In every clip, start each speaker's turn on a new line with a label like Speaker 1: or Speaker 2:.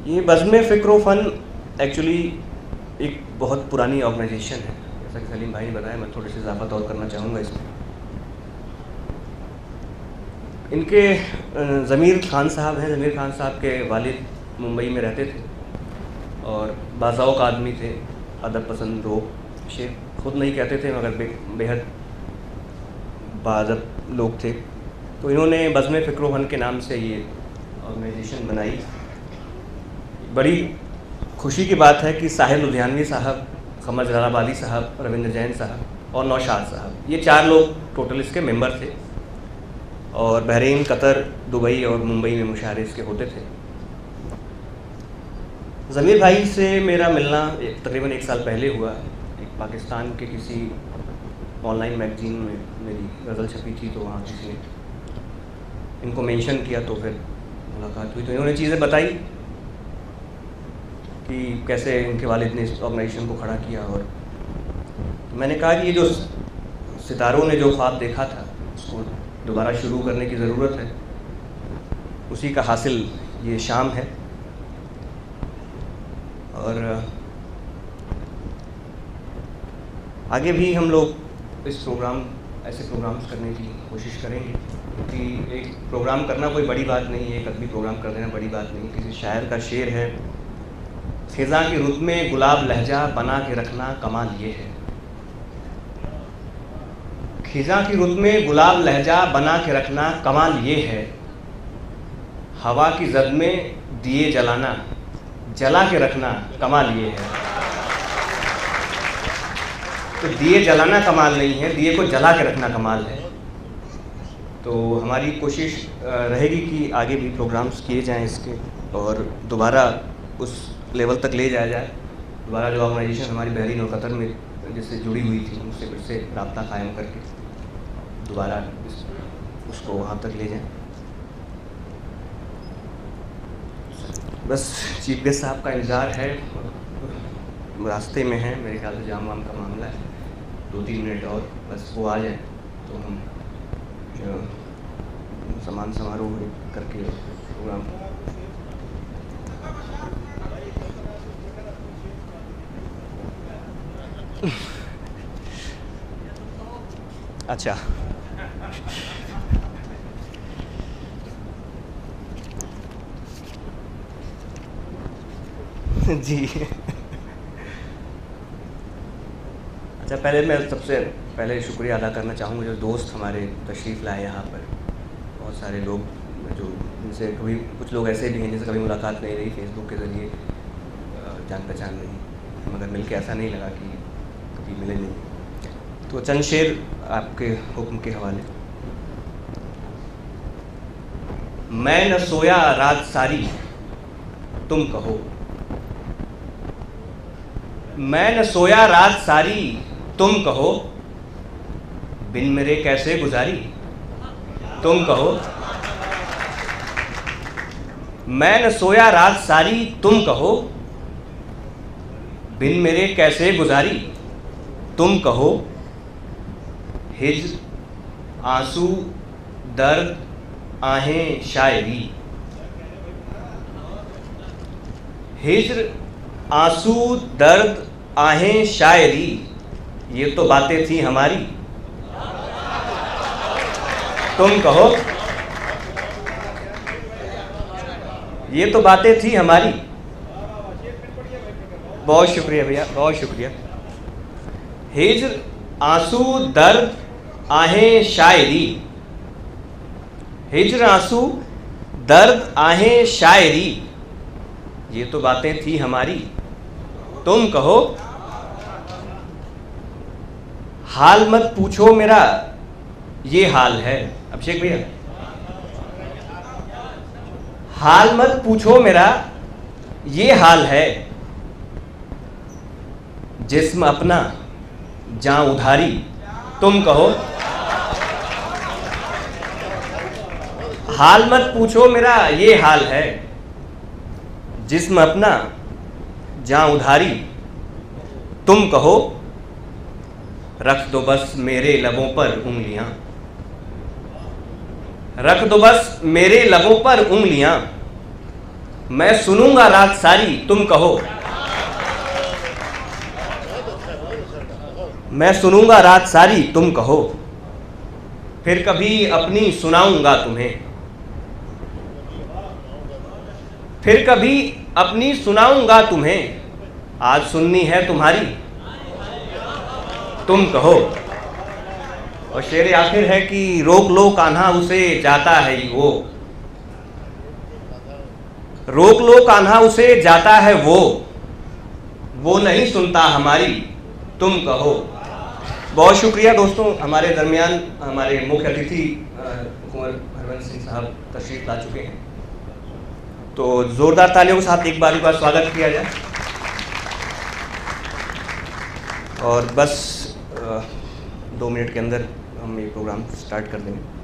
Speaker 1: ये बज़्म फ़िक्र फ़न एक्चुअली एक बहुत पुरानी ऑर्गेनाइजेशन है। जैसा कि सलीम भाई ने बताया, मैं थोड़ी सी इजाफा और करना चाहूँगा इसमें। इनके ज़मीर खान साहब हैं। ज़मीर खान साहब के वालिद मुंबई में रहते थे और बाज़ौक़ आदमी थे, अदब पसंद लोग। शेख खुद नहीं कहते थे मगर बेहद बाअदब लोग थे। तो इन्होंने बज़्म फ़िक्र फ़न के नाम से ये ऑर्गेनाइजेशन बनाई। बड़ी खुशी की बात है कि साहिल लुधियानवी साहब, क़मर जलालाबादी साहब, रविंद्र जैन साहब और नौशाद साहब, ये 4 लोग टोटल इसके मेंबर थे और बहरीन, कतर, दुबई और मुंबई में मुशायरे इसके होते थे। ज़मीर भाई से मेरा मिलना तकरीबन 1 साल पहले हुआ। एक पाकिस्तान के किसी ऑनलाइन मैगज़ीन में मेरी गज़ल छपी थी, तो वहाँ किसी ने इनको मेंशन किया, तो फिर मुलाकात हुई। तो इन्होंने चीज़ें बताई कि कैसे इनके वालिद ने इस ऑर्गेनाइजेशन को खड़ा किया। और तो मैंने कहा कि ये जो सितारों ने जो ख्वाब देखा था, उसको दोबारा शुरू करने की ज़रूरत है। उसी का हासिल ये शाम है। और आगे भी हम लोग ऐसे प्रोग्राम्स करने की कोशिश करेंगे, क्योंकि एक प्रोग्राम करना कोई बड़ी बात नहीं है, एक अदबी प्रोग्राम कर देना बड़ी बात नहीं। किसी शायर का शेर है, ख़िज़ा की रुत में गुलाब लहजा बना के रखना कमाल ये है। ख़िज़ा की रुत में गुलाब लहजा बना के रखना कमाल ये है। हवा की ज़द में दिए जलाना, जला के रखना कमाल ये है। तो दिए जलाना कमाल नहीं है, दिए को जला के रखना कमाल है। तो हमारी कोशिश रहेगी कि आगे भी प्रोग्राम्स किए जाएं इसके, और दोबारा उस लेवल तक ले जाया जाए। दोबारा जो ऑर्गेनाइजेशन हमारी बहरीन और कतर में जिससे जुड़ी हुई थी, उनसे फिर से रब्ता कायम करके दोबारा उसको वहाँ तक ले जाएं। बस चीफ गेस्ट साहब का इंतज़ार है, रास्ते में है, मेरे ख्याल से जाम वाम का मामला है। 2-3 मिनट और बस वो आ जाए तो हम सामान समारोह करके प्रोग्राम। अच्छा जी। अच्छा, पहले मैं सबसे पहले शुक्रिया अदा करना चाहूँगा जो दोस्त हमारे तशरीफ़ लाए यहाँ पर। बहुत सारे लोग जो जिनसे कभी, कुछ लोग ऐसे भी हैं जिनसे कभी मुलाकात नहीं रही, फेसबुक के ज़रिए जान पहचान नहीं, मगर मिल के ऐसा नहीं लगा कि कभी मिले नहीं। तो चंद शेर आपके हुक्म के हवाले। मैं न सोया रात सारी तुम कहो, मैं न सोया रात सारी तुम कहो, बिन मेरे कैसे गुजारी तुम कहो। मैं न सोया रात सारी तुम कहो, बिन मेरे कैसे गुजारी तुम कहो। हिज्र, आंसू, दर्द, आहें, शायरी। हिज्र, आंसू, दर्द, आहें, शायरी, ये तो बातें थी हमारी तुम कहो। ये तो बातें थी हमारी। बहुत शुक्रिया भैया, बहुत शुक्रिया। हिज्र, आंसू, दर्द, आहें, शायरी। हिज्र, आंसू, दर्द, आहें, शायरी, ये तो बातें थी हमारी तुम कहो। हाल मत पूछो मेरा ये हाल है। अभिषेक भैया, हाल मत पूछो मेरा ये हाल है। जिस्म अपना जां उधारी तुम कहो। हाल मत पूछो मेरा ये हाल है। जिस्म अपना जां उधारी तुम कहो। रख दो बस मेरे लबों पर उंगलियां, रख दो बस मेरे लबों पर उंगलियां। मैं सुनूंगा रात सारी तुम कहो, मैं सुनूंगा रात सारी तुम कहो, फिर कभी अपनी सुनाऊंगा तुम्हें, फिर कभी अपनी सुनाऊंगा तुम्हें, आज सुननी है तुम्हारी तुम कहो। और शेर आखिर है कि रोक लो कान्हा उसे जाता है वो, रोक लो कान्हा उसे जाता है वो नहीं सुनता हमारी तुम कहो। बहुत शुक्रिया दोस्तों, हमारे दरमियान हमारे मुख्य अतिथि कुंवर हरवंश सिंह साहब तशरीफ ला चुके हैं, तो जोरदार तालियों के साथ एक बार का स्वागत किया जाए। और बस 2 मिनट के अंदर हम ये प्रोग्राम स्टार्ट कर देंगे।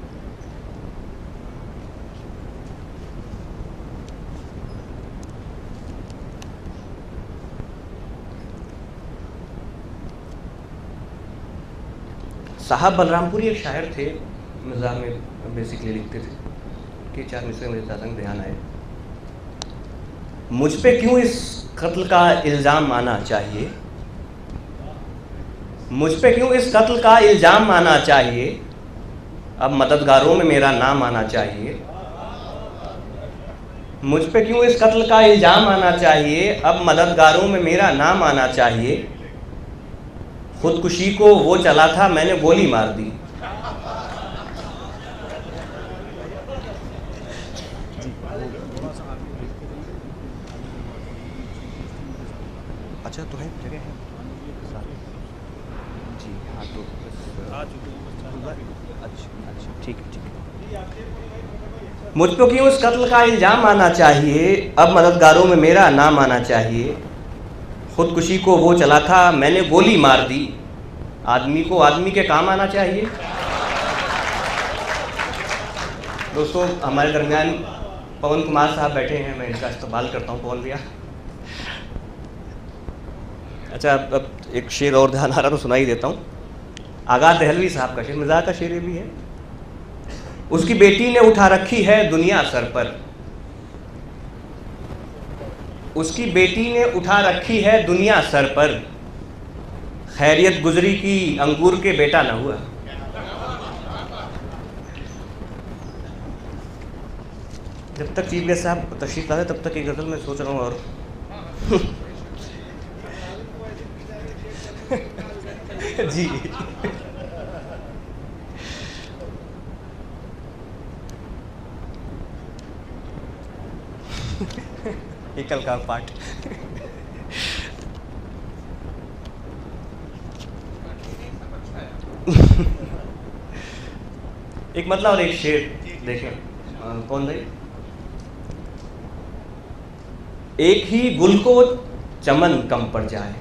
Speaker 1: साहब बलरामपुरी एक शायर थे, मिज़ाह में बेसिकली लिखते थे कि 4 मिसरे मुझे अचानक ध्यान आए। मुझ पे क्यों इस कत्ल का इल्ज़ाम आना चाहिए, मुझ पे क्यों इस कत्ल का इल्ज़ाम आना चाहिए, अब मददगारों में मेरा नाम आना चाहिए। मुझ पे क्यों इस कत्ल का इल्ज़ाम आना चाहिए, अब मददगारों में मेरा नाम आना चाहिए। खुदकुशी को वो चला था मैंने गोली मार दी। अच्छा तो है जगह है जी, हाँ तो अच्छा ठीक है। मुझ पर क्यों इस कत्ल का इल्ज़ाम आना चाहिए, अब मददगारों में मेरा नाम आना चाहिए। खुदकुशी को वो चला था मैंने गोली मार दी, आदमी को आदमी के काम आना चाहिए। दोस्तों हमारे दरमियान पवन कुमार साहब बैठे हैं, मैं इनका इस्तेमाल करता हूँ। पवन भैया, अच्छा अब एक शेर और ध्यान आ रहा तो सुना ही देता हूँ। आगा दहलवी साहब का शेर, मिजाह का शेर भी है। उसकी बेटी ने उठा रखी है दुनिया सर पर, उसकी बेटी ने उठा रखी है दुनिया सर पर, खैरियत गुजरी की अंगूर के बेटा न हुआ। जब तक चीफ गेस्ट साहब तशरीफ लाए तब तक एक गज़ल में सोच रहा हूँ। और जी एकल का पाठ। एक मतलब और एक शेर देखें कौन भाई। एक ही गुल को चमन कम पड़ जाए,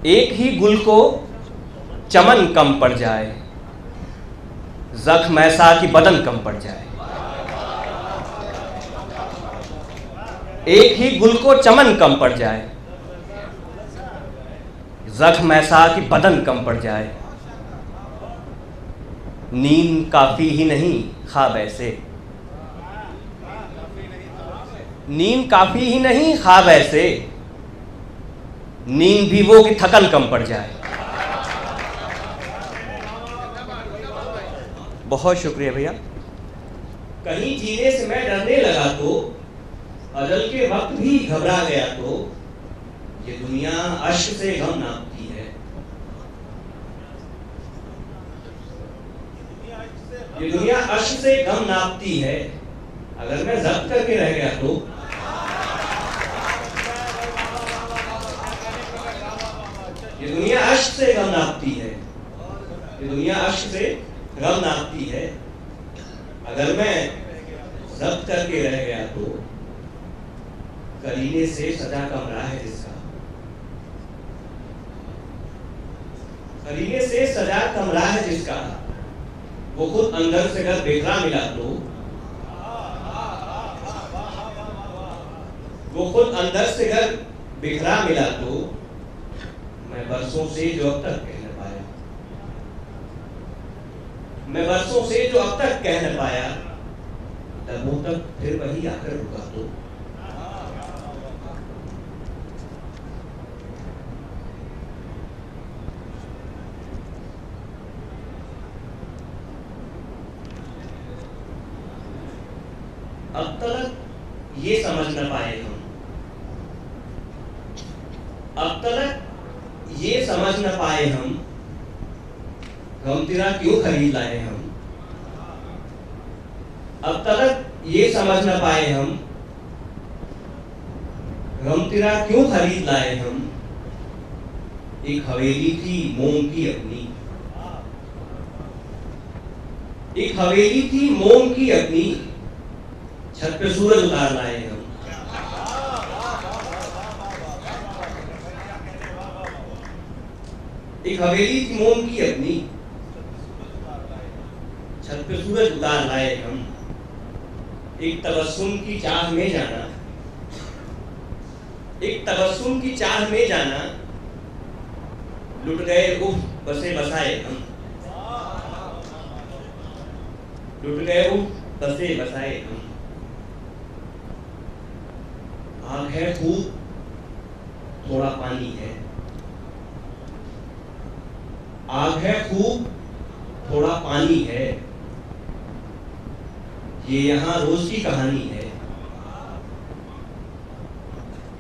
Speaker 1: एक ही गुल को चमन कम पड़ जाए, जख्म ऐसा कि बदन कम पड़ जाए। एक ही गुल को चमन कम पड़ जाए, जख्म ऐसा कि बदन कम पड़ जाए। नींद काफी ही नहीं ख्वाब ऐसे, नींद काफी ही नहीं ख्वाब ऐसे, नींद भी वो कि थकन कम पड़ जाए। बहुत शुक्रिया भैया। कहीं जीने से मैं डरने लगा तो, अजल के वक्त भी घबरा गया तो, ये दुनिया अश्क से गम नापती है, ये दुनिया अश्क से गम नापती है। अगर मैं जब्त करके रह गया तो, ये दुनिया अश्क से गम नापती है, ये दुनिया अश्क से गम नापती है। अगर मैं जब्त करके रह गया तो, करीने से सजा कमरा है जिसका, करीने से सजा कमरा है जिसका, वो खुद अंदर से अगर बिखरा मिला तो, वो खुद अंदर से अगर बिखरा मिला तो, मैं बरसों से जो अब तक कह न पाया, मैं बरसों से जो अब तक कह न पाया, लबों तक फिर वही आकर रुका तो अब तक ये समझ न पाए हम, अब तक ये समझ न पाए हम, गम तेरा क्यों खरीद लाए हम। अब तक ये समझ न पाए हम, गम तेरा क्यों खरीद लाए हम। एक हवेली थी मोम की अपनी, एक हवेली थी मोम की अपनी, छत पे सूरज उतार लाए हम। एक हवेली थी मोम की अपनी, छत पे सूरज उतार लाए हम। एक तबस्सुम की चाह में जाना, एक तबस्सुम की चाह में जाना, लुट गए उफ बसे बसाए हम। लुट गए उफ बसे बसाए हम। आग है खूब थोड़ा पानी है, आग है खूब थोड़ा पानी है, ये यहाँ रोज की कहानी है।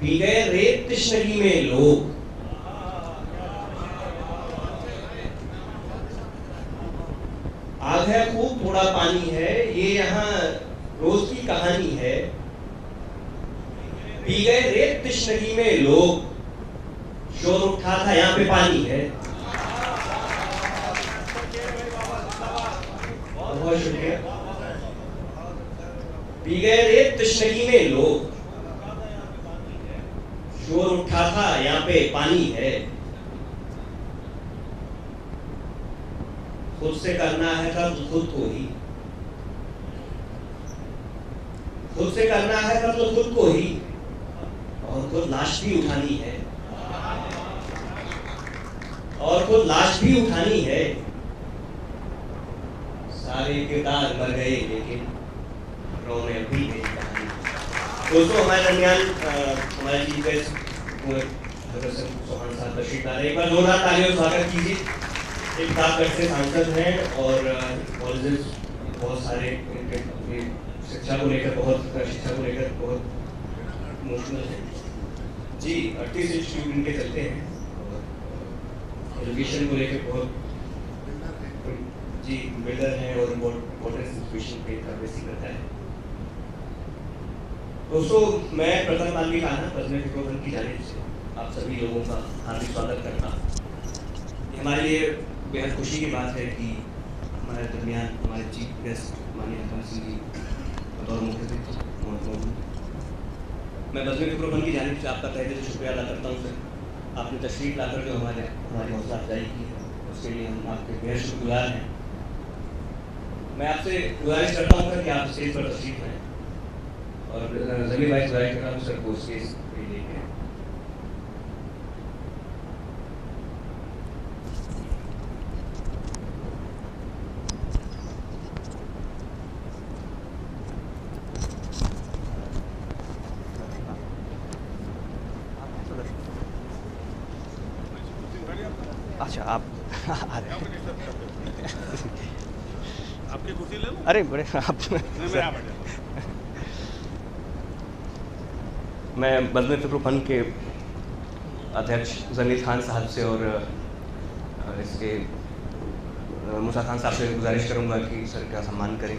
Speaker 1: पी गए रेत तश्नगी में लोग, आग है खूब थोड़ा पानी है, ये यहाँ रोज की कहानी है। पी गए रेत तश्नगी में लोग, शोर उठा था यहाँ पे पानी है। बहुत शुक्रिया। पी गए रेत तश्नगी में लोग, शोर उठा था यहाँ पे पानी है। खुद से करना है कत्ल खुद को ही, खुद से करना है कत्ल खुद को ही, और खुद लाश भी उठानी है, और खुद लाश भी उठानी है। सारे किरदार मर गए लेकिन रो में अभी गई कहानी। दोस्तों हमारे दरमियान हमारे चीफ गेस्ट चौहान साहब तशरीफ ला रहे हैं। एक बार जोरदार तालियों से स्वागत कीजिए। एक किताबगढ़ से सांसद हैं और कॉलेजेस बहुत सारे अपनी शिक्षा को लेकर बहुत इमोशनल है जी। 38 इंस्टीट्यूट इनके चलते हैं और एजुकेशन को लेकर बहुत जी बिल्डर हैं और वाटर इंस्टीट्यूशन पे काफी करता है। दोस्तों मैं प्रथम मानवी खाना बजने फिक्रोफन की जानिब से आप सभी लोगों का हार्दिक स्वागत करता हूँ। हमारे लिए बेहद खुशी की बात है कि हमारे दरमियान हमारे चीफ गेस्ट माननीय हरबंस सिंह जी बतौर मुख्य अतिथि। मैं बजने फिक्रोफन की जानिब से आपका तहे दिल से शुक्रिया अदा करता हूँ सर। आपने तशरीफ लाकर जो हमारी हौसला अफजाई की है उसके लिए हम आपके बेहद शुक्रगुजार हैं। मैं आपसे गुजारिश करता हूँ कि आप स्टेज पर तशरीफ लाएं और जमीन भाई गुजारिश करता हूँ सर को स्टेज पे लेके। अच्छा आप आ रहे हैं।
Speaker 2: आपकी कुर्सी ले लो।
Speaker 1: अरे बड़े आप मैं बज़्म फ़िक्र फंड के अध्यक्ष जमीर खान साहब से और इसके मूसा खान साहब से गुजारिश करूंगा कि सर का सम्मान करें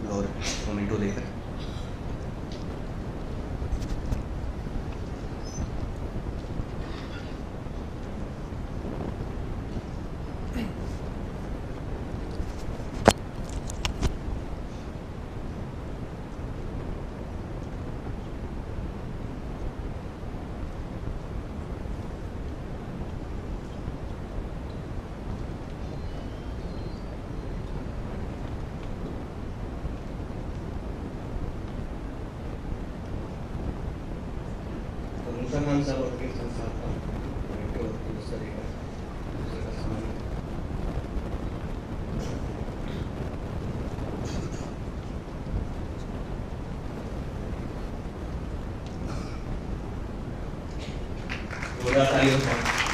Speaker 1: और मोमेंटो देकर। खान साहब और साहब का थोड़ा तालियों से